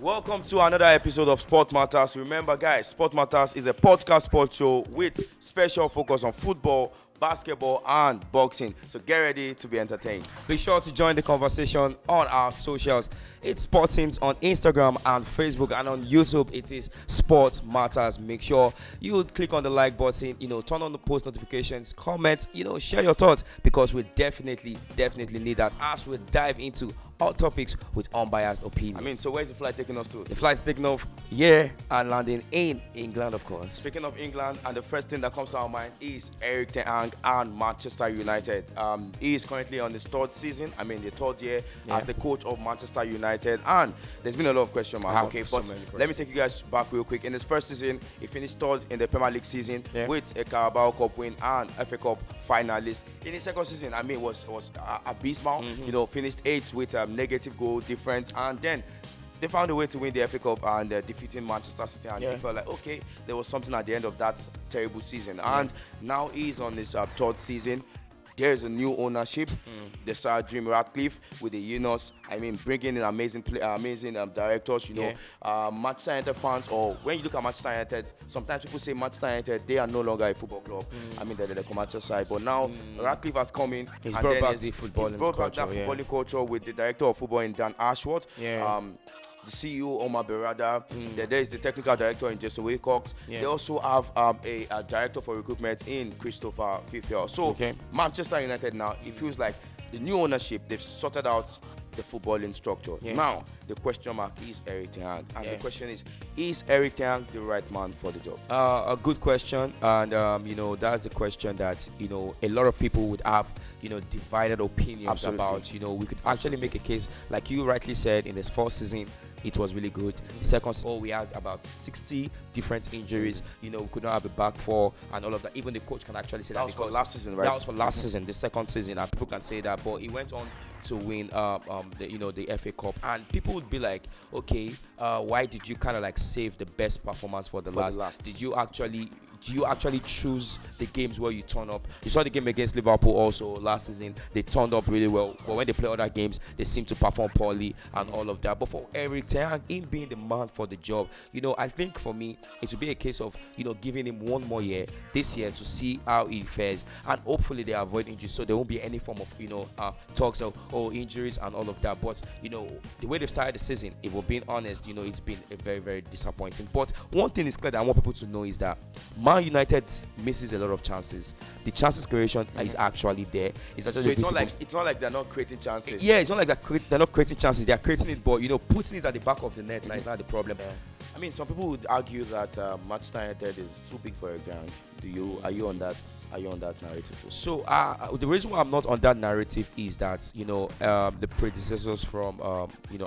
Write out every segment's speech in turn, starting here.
Welcome to another episode of Sport Matters. Remember, guys, Sport Matters is a podcast sports show with special focus on football, basketball, and boxing. So get ready to be entertained. Be sure to join the conversation on our socials. It's Sports Teams on Instagram and Facebook, and on YouTube it is Sport Matters. Make sure you click on the like button, turn on the post notifications, comment, share your thoughts, because we definitely need that as we dive into all topics with unbiased opinion. So where's the flight taking us to? The flight's taking off here and landing in England, of course. Speaking of England, and the first thing that comes to our mind is Eric Ten Hag and Manchester United. He is currently on his third season, the third year as the coach of Manchester United, and there's been a lot of question marks. Okay, but let me take you guys back real quick. In his first season, he finished third in the Premier League season with a Carabao Cup win and FA Cup finalist. In his second season, was abysmal. Finished eighth with negative goal difference, and then they found a way to win the FA Cup and defeating Manchester City, and he felt like, okay, there was something at the end of that terrible season. And now he's on his third season. There's a new ownership, the Sir Jim Ratcliffe with the Yunus. Bringing in amazing directors. Manchester United fans, or when you look at Manchester United, sometimes people say Manchester United, they are no longer a football club. They're the commercial side. But now Ratcliffe has come in. He's brought back the footballing culture with the director of football in Dan Ashworth. The CEO Omar Berada. There is the technical director in Jason Wilcox. They also have a director for recruitment in Christopher Fifiel. So Manchester United now, it feels like the new ownership, they've sorted out the footballing structure. Now the question mark is Eric Ten Hag, and the question is Eric Ten Hag the right man for the job? A good question, and that's a question that a lot of people would have divided opinions about. We could actually make a case, like you rightly said, in this first season it was really good. The second season, we had about 60 different injuries. We could not have a back four and all of that. Even the coach can actually say that was for last season, right? That was for last season, the second season, and people can say that. But he went on to win the FA Cup, and people would be like, okay, why did you kind of like save the best performance for the last? Do you actually choose the games where you turn up? You saw the game against Liverpool also last season. They turned up really well, but when they play other games, they seem to perform poorly and all of that. But for Eric Ten Hag, him being the man for the job, I think for me, it would be a case of giving him one more year this year to see how he fares, and hopefully they avoid injuries, so there won't be any form of talks of injuries and all of that. But the way they've started the season, if we're being honest, it's been a very, very disappointing. But one thing is clear that I want people to know is that Man United misses a lot of chances. The chances creation is actually there. It's actually it's not like they're not creating chances. Yeah, it's not like they're not creating chances. They're creating it, but putting it at the back of the net now is not the problem. Some people would argue that Manchester United is too big for a gang. Are you on that narrative too? So the reason why I'm not on that narrative is that the predecessors from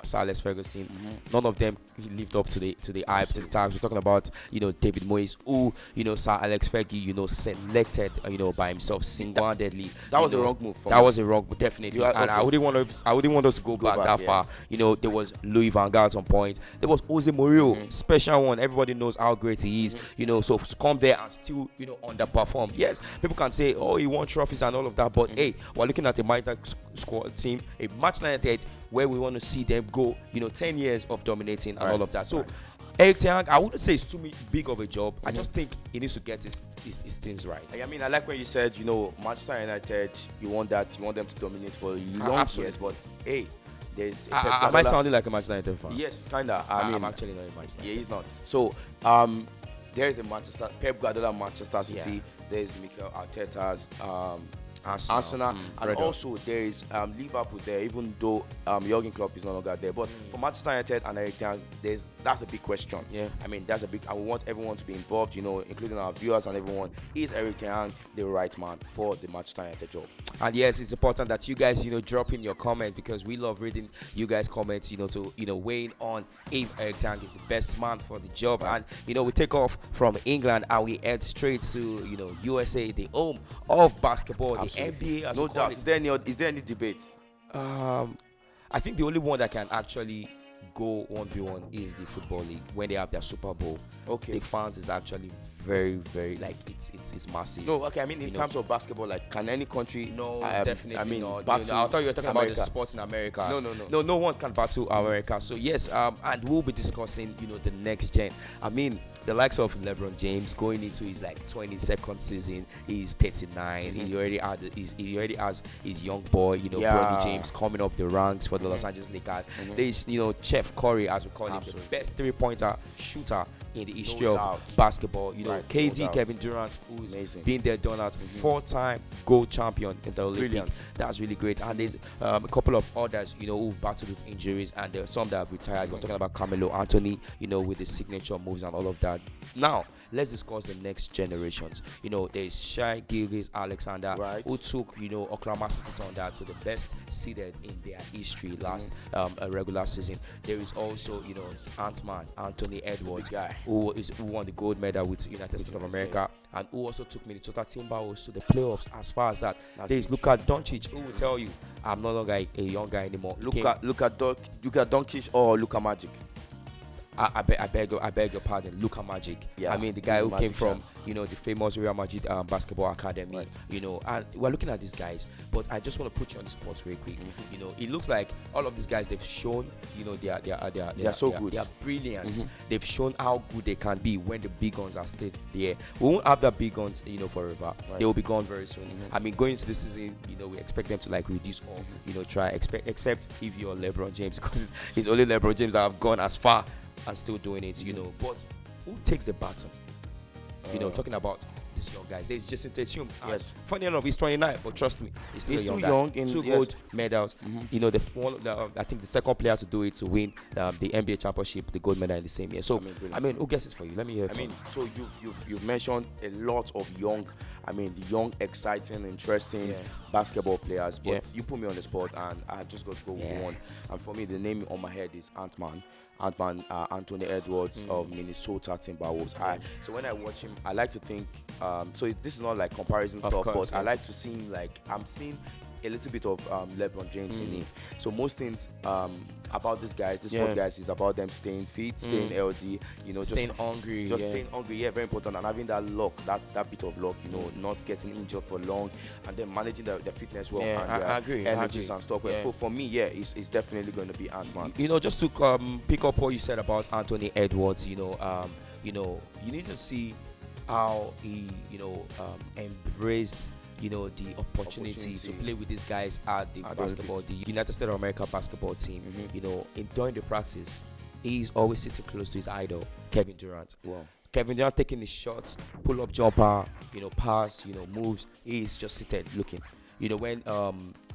Sir Alex Ferguson, none of them lived up to the hype, to the tags. We're talking about David Moyes, who Sir Alex Fergie selected by himself single-handedly. That was a wrong move. That was a wrong, definitely. And I wouldn't want us to go back that far. There was Louis van Gaal at some point. There was Jose Mourinho, special one. Everybody knows how great he is. So to come there and still underperform. Yes, people can say, oh, he won trophies and all of that, but hey, we're looking at a United squad team, a Manchester United where we want to see them go 10 years of dominating and all of that. So Eric Ten Hag, I wouldn't say it's too big of a job. I just think he needs to get his things right. I like when you said Manchester United, you want them to dominate for long years, but hey, there's am I sounding like a Manchester United fan? Yes, kinda. I'm actually not a Manchester. Yeah, he's not. So there is a Pep Guardiola Manchester City. There's Mikel Arteta's Arsenal, and also there is Liverpool there, even though Jurgen Klopp is no longer there. But for Manchester United and Eric Ten Hag, that's a big question. That's a big, and we want everyone to be involved, including our viewers and everyone. Is Eric Ten Hag the right man for the Manchester United job? And yes, it's important that you guys drop in your comments, because we love reading you guys' comments, to weighing on if Eric Ten Hag is the best man for the job. And we take off from England and we head straight to USA, the home of basketball. Absolutely. NBA, as no doubt. Is there any debate? I think the only one that can actually go 1v1 is the Football League when they have their Super Bowl. Okay. The fans is actually very, very like it's massive. No, okay. I mean, in terms of basketball, like, can any country? No, definitely I mean, not. battle I thought you were talking about America. the sports in America. No. No one can battle America. So yes, and we'll be discussing, the next gen. I mean, the likes of LeBron James going into his like 22nd season. He's 39. He already has his young boy, Bronny James coming up the ranks for the Los Angeles Lakers. There's, Chef Curry, as we call him, the best three-pointer shooter in the history of basketball. KD, Kevin Durant, who's been there, done that, 4-time gold champion in the Olympics. That's really great. And there's a couple of others, who've battled with injuries, and there are some that have retired. We're talking about Carmelo Anthony, with the signature moves and all of that. Now, let's discuss the next generations. There's Shai Gilgeous-Alexander, who took, Oklahoma City Thunder to the best seeded in their history last regular season. There is also, Ant-Man, Anthony Edwards, who won the gold medal with United States of America, and who also took Minnesota Timberwolves to the playoffs. As far as that, there's Luka Doncic, who will tell you, I'm no longer a young guy anymore. Luka Doncic or Luka Magic? I beg your pardon, Luka Magic. I mean, the guy who came from, the famous Real Madrid basketball academy, and we're looking at these guys, but I just want to put you on the spot real quick. It looks like all of these guys, they've shown, they are so good. They are brilliant. They've shown how good they can be when the big guns are still there. We won't have the big guns, forever. They will be gone very soon. I mean, going into the season, we expect them to like reduce or, except if you're LeBron James, because it's only LeBron James that have gone as far and still doing it, But who takes the baton? Talking about these young guys. There's Jason Tatum. Yes. Funny enough, he's 29, but trust me, he's still a young guy. Two gold medals. I think the second player to do it to win the NBA championship, the gold medal in the same year. So, I mean, who guesses for you? Let me hear. So you've mentioned a lot of young, exciting, interesting basketball players. But you put me on the spot, and I just got to go with one. And for me, the name on my head is Ant-Man, Anthony Edwards of Minnesota Timberwolves. So when I watch him, I like to think, so this is not like comparison stuff, but I like to see like, I'm seeing a little bit of LeBron James in him. So most things about these guys, sport guys, is about them staying fit, staying healthy, staying hungry. Staying hungry, very important, and having that luck, that bit of luck, not getting injured for long, and then managing their fitness well, and I agree. energies and stuff. For me, it's definitely going to be Ant-Man. Just to pick up what you said about Anthony Edwards, you need to see how he, embraced the opportunity to play with these guys at the United States of America basketball team. During the practice, he's always sitting close to his idol, Kevin Durant. Wow. Kevin Durant taking his shots, pull-up jumper, pass, moves. He's just seated looking. When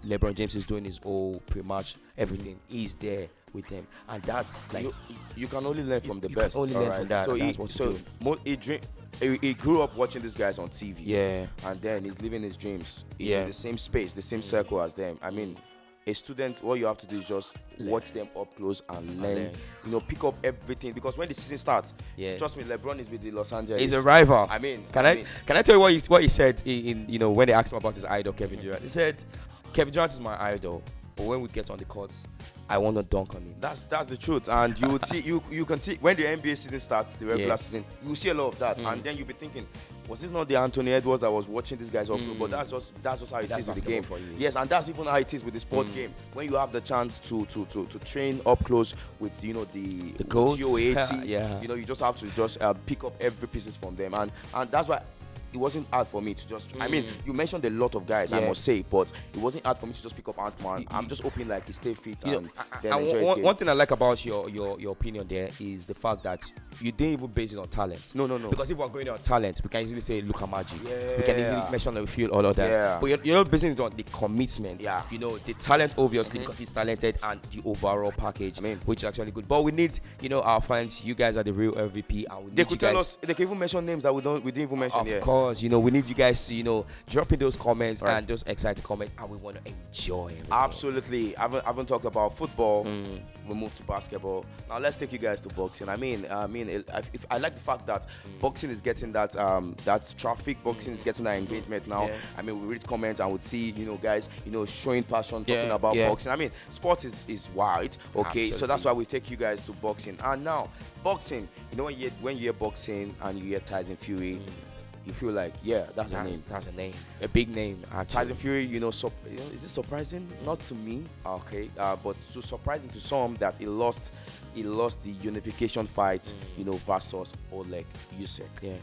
LeBron James is doing his whole pre-match everything, he's there with them, and that's like you can only learn from the best. Only learn from that. He grew up watching these guys on TV. And then he's living his dreams. He's in the same space, the same circle as them. I mean, a student, what you have to do is just watch them up close and learn. Pick up everything, because when the season starts, trust me, LeBron is with the Los Angeles. He's a rival. Can I tell you what he said in when they asked him about his idol, Kevin Durant? He said, Kevin Durant is my idol, but when we get on the court, I want to dunk on him. That's the truth, and you would see you can see when the NBA season starts, the regular season, you see a lot of that, and then you'll be thinking, was this not the Anthony Edwards that was watching these guys up? But that's just how it is with the game. Yes, and that's even how it is with the sport game. When you have the chance to train up close with the GOATs, you just have to pick up every pieces from them, and that's why it wasn't hard for me to just. I mean, you mentioned a lot of guys, I must say, but it wasn't hard for me to just pick up Ant-Man. I'm just hoping like he stay fit and then enjoy his game. One thing I like about your opinion there is the fact that you didn't even base it on talent. No. Because if we're going on talent, we can easily say Luka Magic. We can easily mention a few all others. But you're not basing it on the commitment. The talent, obviously, because he's talented, and the overall package, which is actually good. But we need, our fans. You guys are the real MVP, and we need they could tell us. They can even mention names that we didn't even mention. Of course. course, we need you guys to, drop in those comments and those excited comments, and we want to enjoy everything. Absolutely. I haven't talked about football. We move to basketball. Now let's take you guys to boxing. I like the fact that boxing is getting that traffic. Boxing is getting that engagement now. Yeah. I mean, we read comments and would see guys showing passion, talking about boxing. I mean, sports is wide. Okay, Absolutely. so that's why we take you guys to boxing. And now boxing. When you hear boxing and you hear Tyson Fury. You feel like, that's a name. That's a name. A big name, actually. Tyson Fury, is it surprising? Not to me, okay, but so surprising to some that he lost the unification fight, versus Oleg Usyk. Yeah.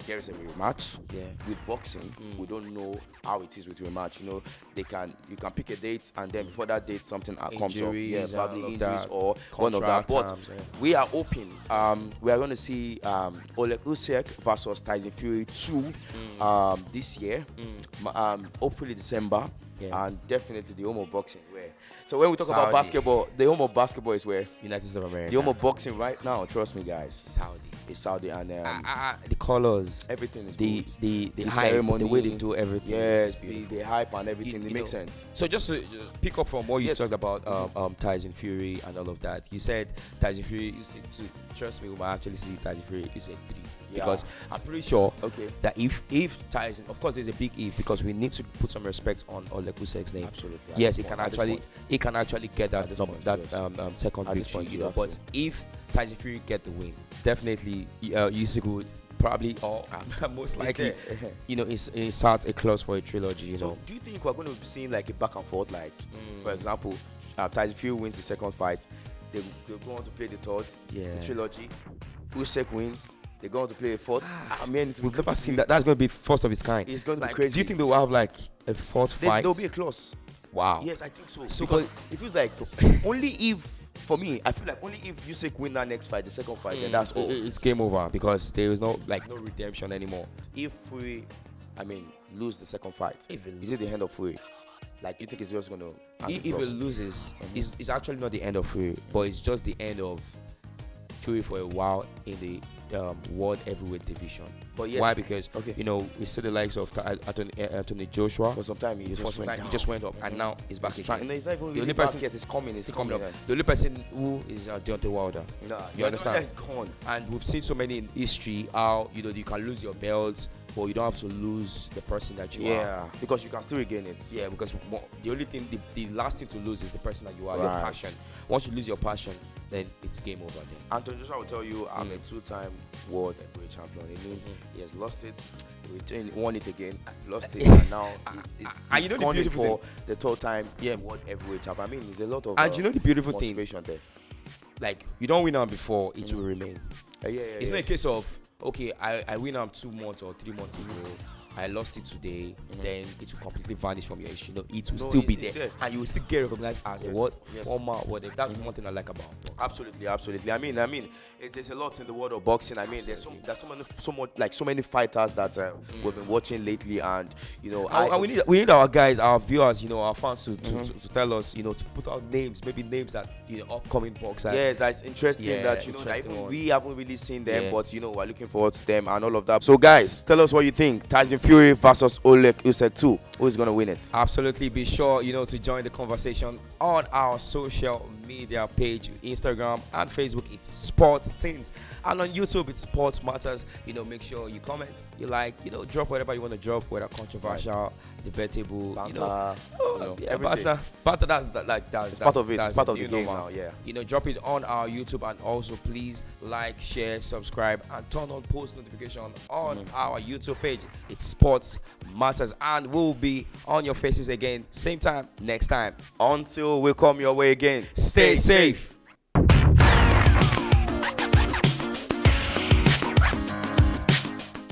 There is a rematch. Yeah. With boxing, we don't know how it is with rematch. You can pick a date, and then before that date something comes up. Yeah, probably injuries or one of that. But we are open. We are going to see Oleg Usyk versus Tyson Fury 2 this year. Hopefully December. Yeah. And definitely the home of boxing. So when we talk about basketball, the home of basketball is where? United States of America. The home of boxing right now, trust me, guys. Saudi. It's Saudi, and the colors, everything is the hype, ceremony, the way they do everything. Yes, the hype and everything. It makes sense. So just to pick up from what you talked about, Tyson Fury and all of that. You said Tyson Fury, you said 2. Trust me, we might actually see Tyson Fury. You said 3. Because I'm pretty sure that if Tyson, of course, there's a big if, because we need to put some respect on Oleg Usyk's name. Absolutely. Yes, he can actually get that second victory. But if Tyson Fury get the win, definitely Usyk would probably, or most likely, insert a clause for a trilogy. So do you think we're going to be seeing like a back and forth? Like, for example, Tyson Fury wins the second fight, they go on to play the third, the trilogy. Usyk wins. They're going to play a fourth. We've never seen that. That's going to be first of its kind. It's going to be crazy. Do you think they will have like a fourth fight? There'll be a clause. Wow. Yes, I think so. Because it feels like only if, for me, I feel like only if Usyk win that next fight, the second fight, then that's all. It's game over, because there is no redemption anymore. If Fury, lose the second fight, is it the end of Fury? Like, you think it's just going to? If it loses, it's actually not the end of Fury, but it's just the end of Fury for a while in the world heavyweight division. But yes, why? Because we see the likes of Anthony Joshua. For some time he just went up, and now he's back again. He's not even the only person is coming. It's coming up. The only person who is Deontay Wilder. You understand? Is gone. And we've seen so many in history how you can lose your belts, but you don't have to lose the person that you are. Yeah, because you can still regain it. Yeah, because the only thing, the last thing to lose is the person that you are, your passion. Once you lose your passion, then it's game over then. Anthony Joshua will tell you, I'm a 2-time world heavyweight champion. It means he has lost it, won it again, lost it, and now he's gone it for the 3rd time world heavyweight champion. There's a lot of and the beautiful thing there. Like, you don't win out before, it will remain. It's not a case of, okay, I win out 2 months or 3 months ago, I lost it today, then it will completely vanish from your history. It will still be there, and you will still get recognized as a former whatever. That's one thing I like about boxing. Absolutely. There's a lot in the world of boxing. There's so many fighters that we've been watching lately, and we need our guys, our viewers, our fans to tell us, to put out names, maybe names that upcoming boxers. Yes, that's interesting. That even we haven't really seen them, but we're looking forward to them and all of that. So guys, tell us what you think. Tyson Fury versus Oleg Usyk 2. Who is going to win it? Absolutely. Be sure, to join the conversation on our social media page, Instagram and Facebook. It's Sports Things. And on YouTube, it's Sports Matters. Make sure you comment, you like, drop whatever you want to drop, whether controversial, debatable, everything. Banter, that's part of it. It's part of the game now, drop it on our YouTube, and also please like, share, subscribe, and turn on post notification on our YouTube page. It's Sports Matters, and we'll be on your faces again, same time next time. Until we come your way again, stay safe.